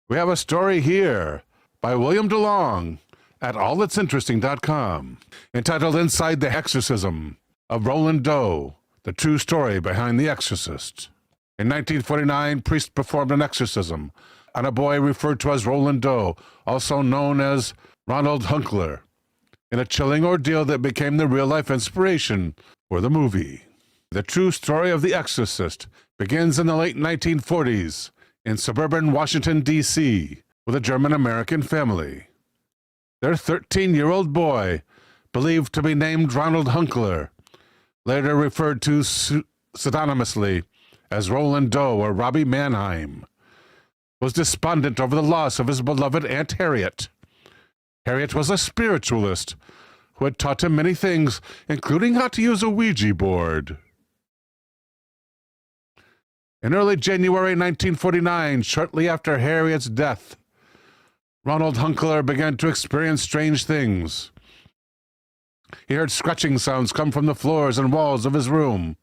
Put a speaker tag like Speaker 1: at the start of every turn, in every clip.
Speaker 1: We have a story here by William DeLong at allthat'sinteresting.com entitled Inside the Exorcism of Roland Doe, the true story behind the Exorcist. In 1949, priests performed an exorcism on a boy referred to as Roland Doe, also known as Ronald Hunkler, in a chilling ordeal that became the real-life inspiration for the movie. The true story of the Exorcist begins in the late 1940s in suburban Washington, D.C., with a German-American family. Their 13-year-old boy, believed to be named Ronald Hunkler, later referred to pseudonymously as Roland Doe or Robbie Mannheim, was despondent over the loss of his beloved Aunt Harriet. Harriet was a spiritualist who had taught him many things, including how to use a Ouija board. In early January 1949, shortly after Harriet's death, Ronald Hunkler began to experience strange things. He heard scratching sounds come from the floors and walls of his room.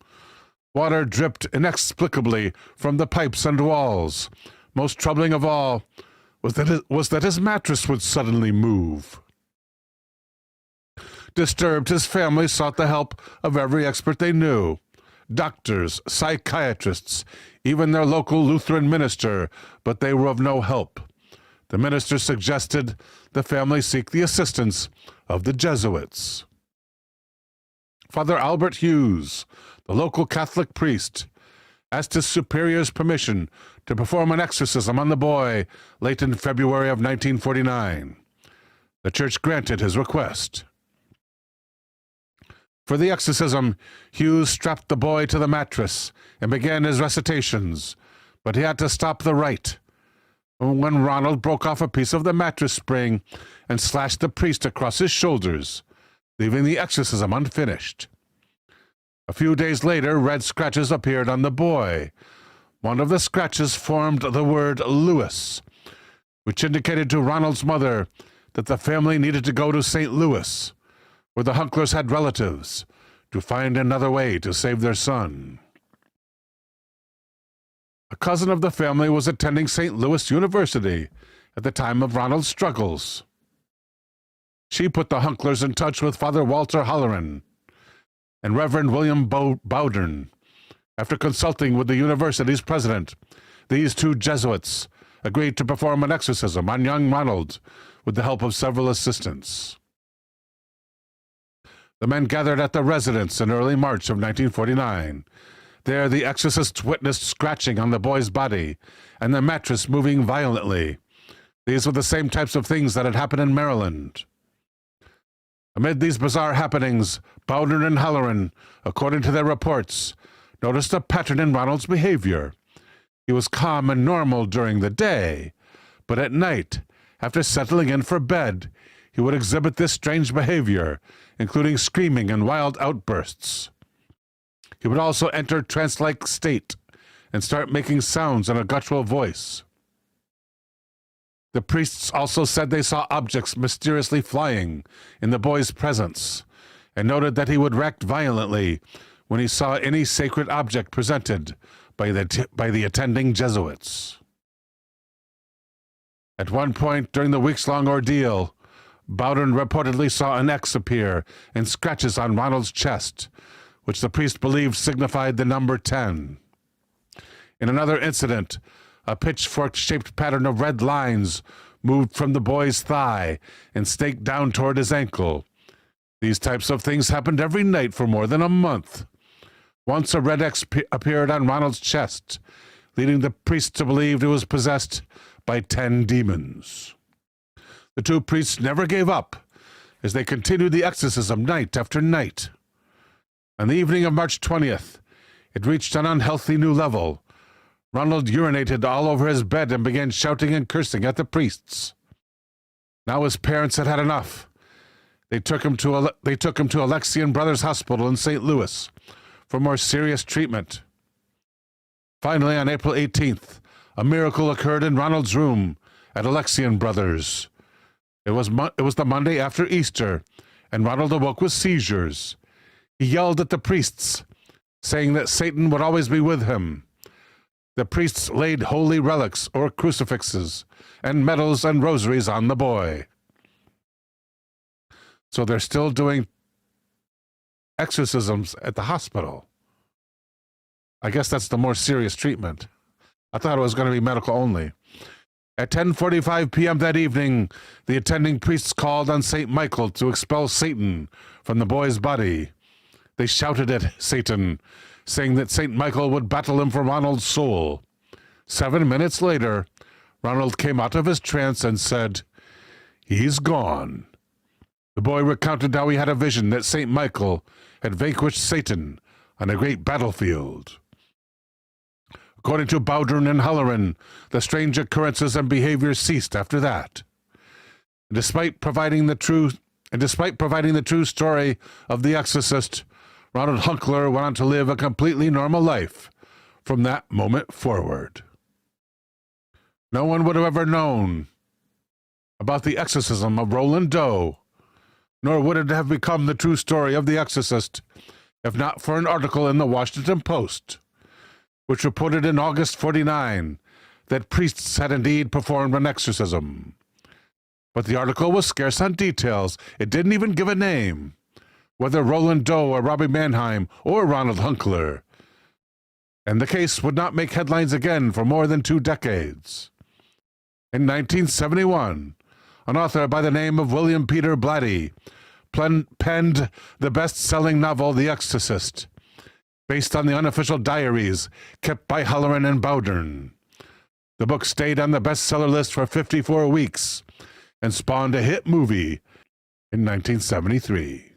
Speaker 1: Water dripped inexplicably from the pipes and walls. Most troubling of all was that his mattress would suddenly move. Disturbed, his family sought the help of every expert they knew. Doctors, psychiatrists, even their local Lutheran minister, but they were of no help. The minister suggested the family seek the assistance of the Jesuits. Father Albert Hughes, the local Catholic priest, asked his superior's permission to perform an exorcism on the boy late in February of 1949. The church granted his request. For the exorcism, Hughes strapped the boy to the mattress and began his recitations, but he had to stop the rite when Ronald broke off a piece of the mattress spring and slashed the priest across his shoulders, leaving the exorcism unfinished. A few days later, red scratches appeared on the boy. One of the scratches formed the word Louis, which indicated to Ronald's mother that the family needed to go to St. Louis, where the Hunklers had relatives, to find another way to save their son. A cousin of the family was attending St. Louis University at the time of Ronald's struggles. She put the Hunklers in touch with Father Walter Halloran and Reverend William Bowdern. After consulting with the university's president, these two Jesuits agreed to perform an exorcism on young Ronald with the help of several assistants. The men gathered at the residence in early March of 1949. There, the exorcists witnessed scratching on the boy's body and the mattress moving violently. These were the same types of things that had happened in Maryland. Amid these bizarre happenings, Bowden and Halloran, according to their reports, noticed a pattern in Ronald's behavior. He was calm and normal during the day, but at night, after settling in for bed, he would exhibit this strange behavior, including screaming and wild outbursts. He would also enter trance-like state and start making sounds in a guttural voice. The priests also said they saw objects mysteriously flying in the boy's presence, and noted that he would react violently when he saw any sacred object presented by the attending Jesuits. At one point during the weeks-long ordeal, Bowden reportedly saw an X appear and scratches on Ronald's chest, which the priest believed signified the number 10. In another incident, a pitchfork-shaped pattern of red lines moved from the boy's thigh and staked down toward his ankle. These types of things happened every night for more than a month. Once a red X appeared on Ronald's chest, leading the priest to believe he was possessed by 10 demons. The two priests never gave up as they continued the exorcism night after night. On the evening of March 20th, it reached an unhealthy new level. Ronald urinated all over his bed and began shouting and cursing at the priests. Now his parents had had enough. They took him to Alexian Brothers Hospital in St. Louis for more serious treatment. Finally, on April 18th, a miracle occurred in Ronald's room at Alexian Brothers. It was the Monday after Easter, and Ronald awoke with seizures. He yelled at the priests, saying that Satan would always be with him. The priests laid holy relics or crucifixes and medals and rosaries on the boy. So they're still doing exorcisms at the hospital. I guess that's the more serious treatment. I thought it was going to be medical only. At 10:45 p.m. that evening, the attending priests called on St. Michael to expel Satan from the boy's body. They shouted at Satan, saying that St. Michael would battle him for Ronald's soul. 7 minutes later, Ronald came out of his trance and said, "He's gone." The boy recounted how he had a vision that St. Michael had vanquished Satan on a great battlefield. According to Bowdern and Halloran, the strange occurrences and behaviors ceased after that. Despite providing the true story of the Exorcist, Ronald Hunkler went on to live a completely normal life from that moment forward. No one would have ever known about the exorcism of Roland Doe, nor would it have become the true story of the Exorcist if not for an article in the Washington Post, which reported in August 49 that priests had indeed performed an exorcism. But the article was scarce on details. It didn't even give a name, whether Roland Doe or Robbie Mannheim or Ronald Hunkler. And the case would not make headlines again for more than 2 decades. In 1971, an author by the name of William Peter Blatty penned the best-selling novel The Exorcist, based on the unofficial diaries kept by Halloran and Bowdern. The book stayed on the bestseller list for 54 weeks and spawned a hit movie in 1973.